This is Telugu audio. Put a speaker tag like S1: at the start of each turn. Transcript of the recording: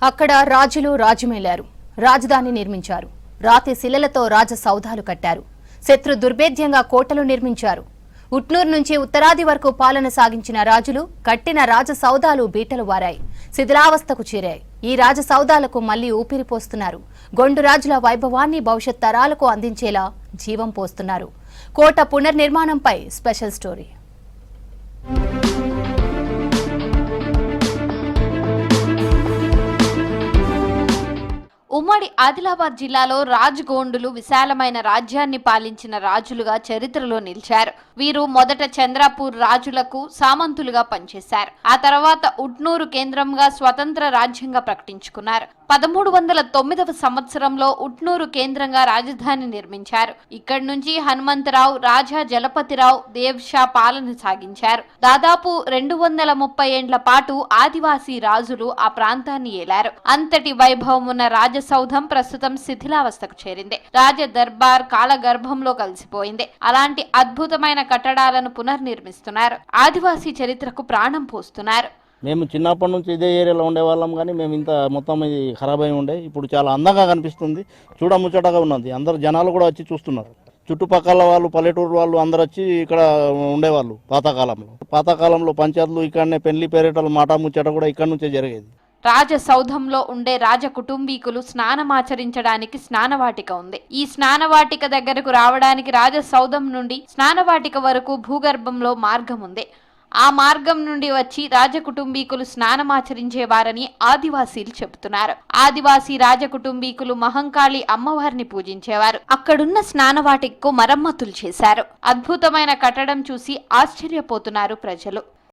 S1: అక్కడ రాజులు రాజుమేలారు, రాజధాని నిర్మించారు. రాతి శిలలతో రాజసౌధాలు కట్టారు. శత్రు దుర్భేద్యంగా కోటలు నిర్మించారు. ఉట్నూరు నుంచి ఉత్తరాది వరకు పాలన సాగించిన రాజులు కట్టిన రాజసౌధాలు బీటలు వారాయి, శిథిలావస్థకు చేరాయి. ఈ రాజసౌధాలకు మళ్లీ ఊపిరి పోస్తున్నారు. గొండు రాజుల వైభవాన్ని భవిష్యత్ తరాలకు అందించేలా జీవం పోస్తున్నారు. కోట పునర్నిర్మాణంపై స్పెషల్ స్టోరీ.
S2: ఉమ్మడి ఆదిలాబాద్ జిల్లాలో రాజగోండులు విశాలమైన రాజ్యాన్ని పాలించిన రాజులుగా చరిత్రలో నిలిచారు. వీరు మొదట చంద్రపూర్ రాజులకు సామంతులుగా పనిచేశారు. ఆ తర్వాత ఉట్నూరు కేంద్రంగా స్వతంత్ర రాజ్యంగా ప్రకటించుకున్నారు. 1309వ సంవత్సరంలో ఉట్నూరు కేంద్రంగా రాజధాని నిర్మించారు. ఇక్కడి నుంచి హనుమంతరావు, రాజా జలపతిరావు దేవ్షా పాలన సాగించారు. దాదాపు 230 ఏండ్ల పాటు ఆదివాసీ రాజులు ఆ ప్రాంతాన్ని ఏలారు. అంతటి వైభవం ఉన్న రాజసౌధం ప్రస్తుతం శిథిలావస్థకు చేరింది. రాజ దర్బార్ కాలగర్భంలో కలిసిపోయింది. అలాంటి అద్భుతమైన కట్టడాలను పునర్నిర్మిస్తున్నారు. ఆదివాసీ చరిత్రకు ప్రాణం పోస్తున్నారు.
S3: మేము చిన్నప్పటి నుంచి ఇదే ఏరియాలో ఉండేవాళ్ళం, కానీ మేము ఇంత మొత్తం ఇది ఖరాబ్ అయి ఉండే. ఇప్పుడు చాలా అందంగా కనిపిస్తుంది, చూడముచ్చటగా ఉన్నది. అందరు జనాలు కూడా వచ్చి చూస్తున్నారు. చుట్టుపక్కల వాళ్ళు, పల్లెటూరు వాళ్ళు అందరు వచ్చి ఇక్కడ ఉండేవాళ్ళు పాతకాలంలో పంచాయతీలు ఇక్కడనే పెళ్లి పేరేటలు మాట ముచ్చట కూడా ఇక్కడ నుంచే జరిగేది.
S2: రాజసౌధంలో ఉండే రాజ కుటుంబీకులు స్నానమాచరించడానికి స్నానవాటిక ఉంది. ఈ స్నానవాటిక దగ్గరకు రావడానికి రాజసౌధం నుండి స్నానవాటిక వరకు భూగర్భంలో మార్గం ఉంది. ఆ మార్గం నుండి వచ్చి రాజకుటుంబీకులు స్నానమాచరించేవారని ఆదివాసీలు చెబుతున్నారు. ఆదివాసీ రాజకుటుంబీకులు మహంకాళి అమ్మవారిని పూజించేవారు. అక్కడున్న స్నానవాటికకు మరమ్మతులు చేశారు. అద్భుతమైన కట్టడం చూసి ఆశ్చర్యపోతున్నారు ప్రజలు.